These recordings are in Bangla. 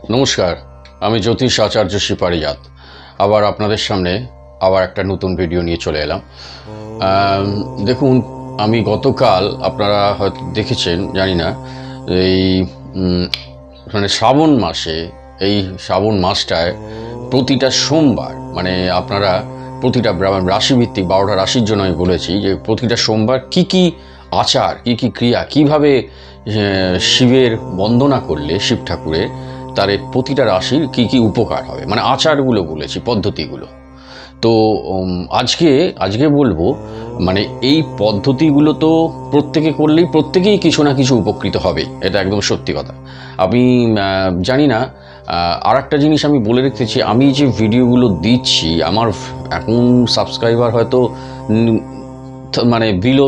নমস্কার, আমি জ্যোতিষ আচার্য শিপারিজাত আবার আপনাদের সামনে আবার একটা নতুন ভিডিও নিয়ে চলে এলাম। দেখুন, আমি গতকাল আপনারা হয়তো দেখেছেন জানি না, এই মানে শ্রাবণ মাসে, এই শ্রাবণ মাসটায় প্রতিটা সোমবার, মানে আপনারা প্রতিটা রাশিভিত্তিক 12টা রাশির জন্য আমি বলেছি যে প্রতিটা সোমবার কি কি আচার, কি কি ক্রিয়া, কিভাবে শিবের বন্দনা করলে শিব ঠাকুরের তার প্রতিটা রাশির কি কি উপকার হবে, মানে আচারগুলো বলেছি, পদ্ধতিগুলো। তো আজকে বলবো, মানে এই পদ্ধতিগুলো তো প্রত্যেকে করলেই প্রত্যেকেই কিছু না কিছু উপকৃত হবে, এটা একদম সত্যি কথা। আমি জানি না, আর একটা জিনিস আমি বলে রেখেছি, আমি যে ভিডিওগুলো দিচ্ছি আমার এখন সাবস্ক্রাইবার হয়তো মানে বিলো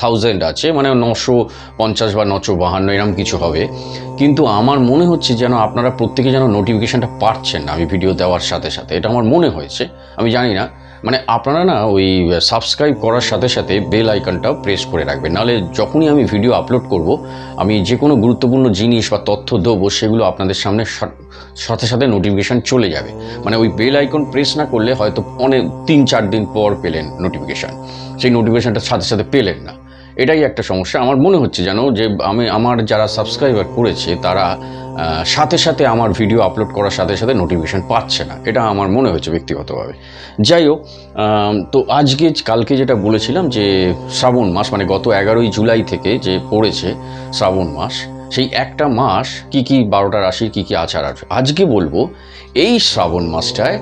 1000 আছে, মানে 950 বা 952 এরকম কিছু হবে, কিন্তু আমার মনে হচ্ছে যেন আপনারা প্রত্যেকে যেন নোটিফিকেশানটা পাচ্ছেন না আমি ভিডিও দেওয়ার সাথে সাথে, এটা আমার মনে হয়েছে। আমি জানি না, মানে আপনারা না ওই সাবস্ক্রাইব করার সাথে সাথে বেল আইকনটাও প্রেস করে রাখবেন, নাহলে যখনই আমি ভিডিও আপলোড করব, আমি যে কোনো গুরুত্বপূর্ণ জিনিস বা তথ্য দেবো সেগুলো আপনাদের সামনে সাথে সাথে নোটিফিকেশান চলে যাবে। মানে ওই বেল আইকন প্রেস না করলে হয়তো অনেক 3-4 দিন পর পেলেন নোটিফিকেশান, সেই নোটিফিকেশানটা সাথে সাথে পেলেন না, এটাই একটা সমস্যা। আমার মনে হচ্ছে যেন যে আমার যারা সাবস্ক্রাইবার করেছে তারা সাথে সাথে আমার ভিডিও আপলোড করার সাথে সাথে নোটিফিকেশান পাচ্ছে না, এটা আমার মনে হচ্ছে ব্যক্তিগতভাবে। যাই হোক, তো কালকে যেটা বলেছিলাম যে শ্রাবণ মাস, মানে গত 11ই জুলাই থেকে যে পড়েছে শ্রাবণ মাস, সেই একটা মাস কি কি 12টা রাশির কি কি আচার আছে আজকে বলবো। এই শ্রাবণ মাসটায়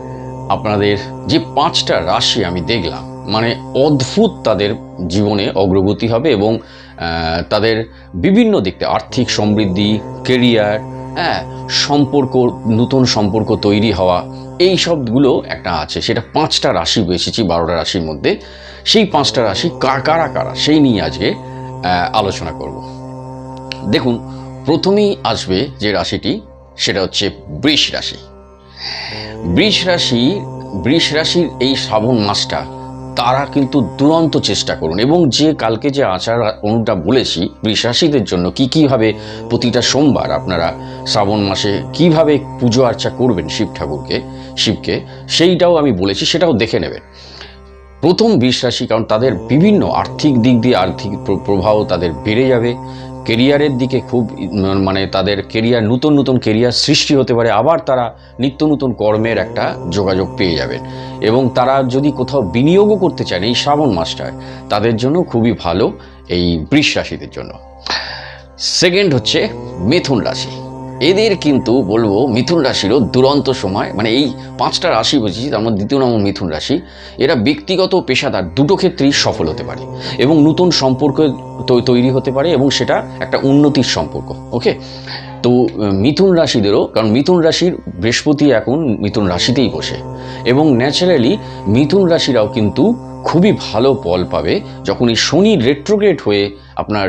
আপনাদের যে 5টা রাশি আমি দেখলাম, মানে অদ্ভুত তাদের জীবনে অগ্রগতি হবে এবং তাদের বিভিন্ন দিক থেকে আর্থিক সমৃদ্ধি, কেরিয়ার, সম্পর্ক, নতুন সম্পর্ক তৈরি হওয়া, এই সবগুলো একটা আছে। সেটা 5টা রাশি বেসেছি 12টা রাশির মধ্যে। সেই 5টা রাশি কারা কারা সেই নিয়ে আজকে আলোচনা করব। দেখুন, প্রথমেই আসবে যে রাশিটি, সেটা হচ্ছে বৃষ রাশি। বৃষ রাশির এই শ্রাবণ মাসটা তারা কিন্তু দুরন্ত চেষ্টা করুন, এবং যে কালকে যে আচার অনুটা বলেছি বৃষ রাশিদের জন্য কীভাবে প্রতিটা সোমবার আপনারা শ্রাবণ মাসে কিভাবে পুজো আর্চা করবেন শিবকে, সেইটাও আমি বলেছি, সেটাও দেখে নেবেন। প্রথম বৃষ রাশি, কারণ তাদের বিভিন্ন আর্থিক দিক দিয়ে আর্থিক প্রভাব তাদের বেড়ে যাবে, কেরিয়ারের দিকে খুব, মানে তাদের কেরিয়ার, নতুন কেরিয়ার সৃষ্টি হতে পারে, আবার তারা নিত্য নতুন কর্মের একটা যোগাযোগ পেয়ে যাবেন, এবং তারা যদি কোথাও বিনিয়োগও করতে চান এই শ্রাবণ মাসটায়, তাদের জন্য খুবই ভালো এই বৃষ রাশিদের জন্য। সেকেন্ড হচ্ছে মিথুন রাশি। এদের কিন্তু বলবো মিথুন রাশিরও দুরন্ত সময়, মানে এই 5টা রাশি বলছি তার মধ্যে দ্বিতীয় নম্বর মিথুন রাশি। এরা ব্যক্তিগত ও পেশাদার দুটো ক্ষেত্রেই সফল হতে পারে, এবং নতুন সম্পর্ক তৈরি হতে পারে, এবং সেটা একটা উন্নতির সম্পর্ক। ওকে, তো মিথুন রাশিদেরও, কারণ মিথুন রাশির বৃহস্পতি এখন মিথুন রাশিতেই বসে, এবং ন্যাচারালি মিথুন রাশিরাও কিন্তু খুবই ভালো ফল পাবে যখন এই শনি রেট্রোগ্রেড হয়ে আপনার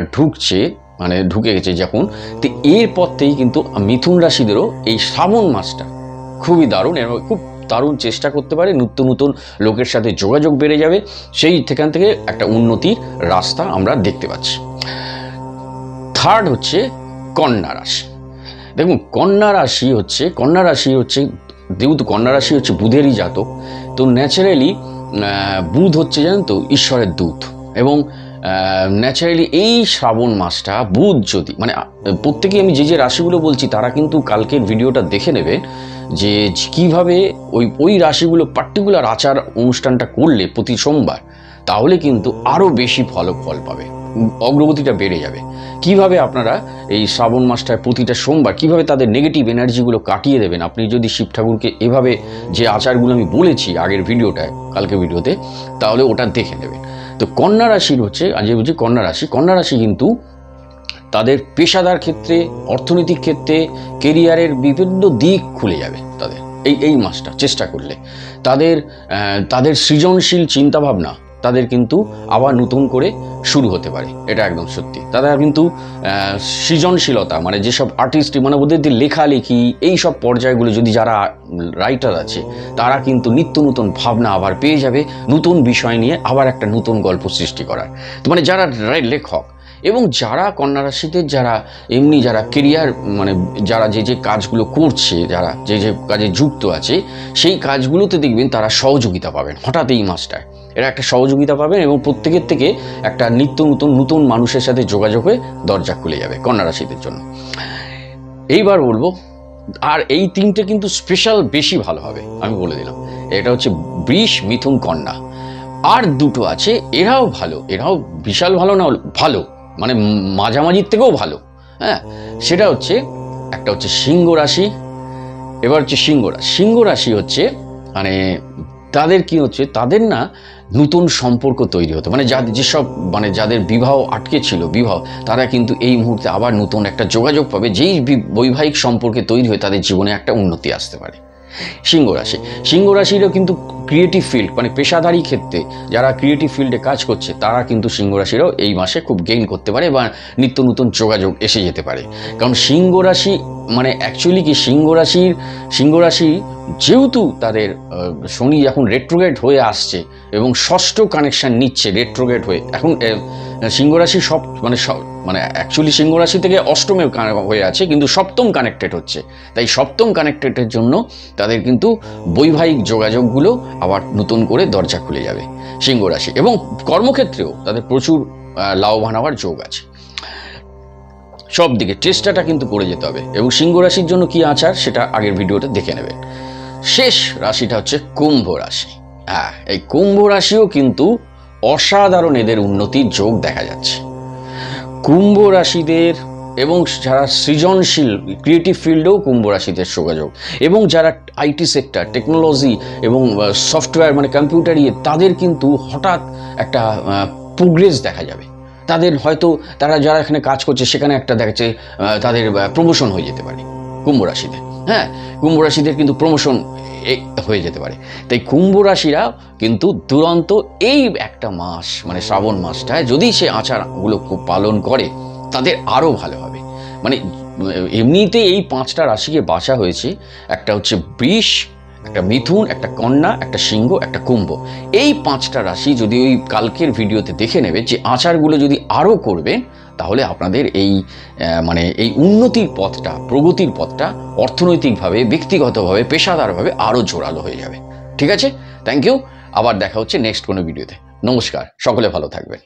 ঢুকে গেছে যখন। তো এরপর থেকেই কিন্তু মিথুন রাশিদেরও এই শ্রাবণ মাসটা খুবই দারুণ, এবং খুব দারুণ চেষ্টা করতে পারে, নতুন লোকের সাথে যোগাযোগ বেড়ে যাবে, সেখান থেকে একটা উন্নতির রাস্তা আমরা দেখতে পাচ্ছি। থার্ড হচ্ছে কন্যা রাশি। দেখুন, কন্যা রাশি হচ্ছে যেহেতু কন্যা রাশি হচ্ছে বুধেরই জাতক, তো ন্যাচারালি বুধ হচ্ছে জানেন তো ঈশ্বরের দূত, এবং ন্যাচারালি এই শ্রাবণ মাসটা বুধ যদি, মানে প্রত্যেকেই আমি যে রাশিগুলো বলছি তারা কিন্তু কালকের ভিডিওটা দেখে নেবেন যে কিভাবে ওই রাশিগুলো পার্টিকুলার আচার অনুষ্ঠানটা করলে প্রতি সোমবার, তাহলে কিন্তু আরও বেশি ফল পাবে, অগ্রগতিটা বেড়ে যাবে। কিভাবে আপনারা এই শ্রাবণ মাসটায় প্রতিটা সোমবার কিভাবে তাদের নেগেটিভ এনার্জিগুলো কাটিয়ে দেবেন, আপনি যদি শিব ঠাকুরকে এভাবে যে আচারগুলো আমি বলেছি আগের কালকে ভিডিওতে, তাহলে ওটা দেখে নেবেন। তো কন্যা রাশির হচ্ছে, আজ বলছি কন্যা রাশি কিন্তু তাদের পেশাদার ক্ষেত্রে, অর্থনৈতিক ক্ষেত্রে, কেরিয়ারের বিভিন্ন দিক খুলে যাবে তাদের এই মাসটা চেষ্টা করলে। তাদের সৃজনশীল চিন্তাভাবনা তাদের কিন্তু আবার নতুন করে শুরু হতে পারে, এটা একদম সত্যি। তারা কিন্তু সৃজনশীলতা, মানে যেসব আর্টিস্ট, মানে ওদের লেখালেখি, এই সব পর্যায়গুলো যদি যারা রাইটার আছে তারা কিন্তু নিত্য নতুন ভাবনা আবার পেয়ে যাবে, নতুন বিষয় নিয়ে আবার একটা নতুন গল্প সৃষ্টি করার। তো মানে যারা লেখক, এবং যারা কন্যা রাশিতে যারা এমনি যারা কেরিয়ার মানে যারা যে যে কাজগুলো করছে, যারা যে যে কাজে যুক্ত আছে, সেই কাজগুলোতে দেখবেন তারা সহযোগিতা পাবেন হঠাৎ এই মাসটায়। এরা একটা সহযোগিতা পাবেন এবং প্রত্যেকের থেকে একটা নিত্য নতুন মানুষের সাথে যোগাযোগ হয়ে দরজা খুলে যাবে কন্যা রাশিদের জন্য। এইবার বলবো, আর এই তিনটে কিন্তু স্পেশাল বেশি ভালো হবে, আমি বলে দিলাম। এটা হচ্ছে বৃষ, মিথুন, কন্যা। আর দুটো আছে, এরাও ভালো, এরাও বিশাল ভালো না, ভালো মানে মাঝামাঝির থেকেও ভালো। হ্যাঁ, সেটা হচ্ছে একটা হচ্ছে সিংহ রাশি। এবার হচ্ছে সিংহ রাশি হচ্ছে মানে তাদের কি হচ্ছে, তাদের না নতুন সম্পর্ক তৈরি হতো, মানে যেসব মানে যাদের বিবাহ আটকে ছিল বিবাহ, তারা কিন্তু এই মুহূর্তে আবার নতুন একটা যোগাযোগ পাবে, যেই বৈবাহিক সম্পর্কে তৈরি হয়ে তাদের জীবনে একটা উন্নতি আসতে পারে। সিংহ রাশিরও কিন্তু ক্রিয়েটিভ ফিল্ড মানে পেশাদারি ক্ষেত্রে যারা ক্রিয়েটিভ ফিল্ডে কাজ করছে, তারা কিন্তু সিংহ রাশিরাও এই মাসে খুব গেইন করতে পারে বা নিত্য নতুন যোগাযোগ এসে যেতে পারে। কারণ সিংহ রাশি মানে অ্যাকচুয়ালি কি, সিংহ রাশি যেহেতু তাদের শনি এখন রেট্রোগ্রেড হয়ে আসছে এবং ষষ্ঠ কানেকশন নিচ্ছে রেট্রোগ্রেড হয়ে, এখন সিংহ রাশি মানে অ্যাকচুয়ালি সিংহ রাশি থেকে অষ্টমে হয়ে আছে, কিন্তু সপ্তম কানেক্টেড হচ্ছে। তাই সপ্তম কানেক্টেডের জন্য তাদের কিন্তু বৈবাহিক যোগাযোগগুলো আবার নতুন করে দরজা খুলে যাবে সিংহ রাশি, এবং কর্মক্ষেত্রেও তাদের প্রচুর লাভবান হওয়ার যোগ আছে। সব দিকে চেষ্টাটা কিন্তু করে যেতে হবে। এবং সিংহ রাশির জন্য কি আচার সেটা আগের ভিডিওতে দেখে নেবেন। শেষ রাশিটা হচ্ছে কুম্ভ রাশি। হ্যাঁ, এই কুম্ভ রাশিও কিন্তু অসাধারণ এদের উন্নতির যোগ দেখা যাচ্ছে। কুম্ভ রাশিদের এবং যারা সৃজনশীল ক্রিয়েটিভ ফিল্ডেও কুম্ভ রাশিদের যোগাযোগ, এবং যারা আইটি সেক্টর, টেকনোলজি এবং সফটওয়্যার মানে কম্পিউটার তাদের কিন্তু হঠাৎ একটা প্রোগ্রেস দেখা যাবে। তাদের হয়তো তারা যারা এখানে কাজ করছে সেখানে একটা দেখাচ্ছে তাদের প্রমোশন হয়ে যেতে পারে কুম্ভ রাশিতে। হ্যাঁ, কুম্ভ রাশিদের কিন্তু প্রমোশন হয়ে যেতে পারে। তাই কুম্ভ রাশিরা কিন্তু দুরন্ত এই একটা মাস মানে শ্রাবণ মাসটায় যদি সে আচারগুলো খুব পালন করে, তাদের আরও ভালো হবে। মানে এমনিতে এই 5টা রাশিকে বাছা হয়েছে, একটা হচ্ছে বৃষ, একটা মিথুন, একটা কন্যা, একটা সিংহ, একটা কুম্ভ। এই 5টা রাশি যদি ওই কালকের ভিডিওতে দেখে নেবে যে আচারগুলো যদি আরও করবে, তাহলে আপনাদের এই মানে এই উন্নতির পথটা, প্রগতির পথটা অর্থনৈতিকভাবে, ব্যক্তিগতভাবে, পেশাদারভাবে আরও জোরালো হয়ে যাবে। ঠিক আছে, থ্যাংক ইউ। আবার দেখা হচ্ছে নেক্সট কোনো ভিডিওতে। নমস্কার, সকলে ভালো থাকবেন।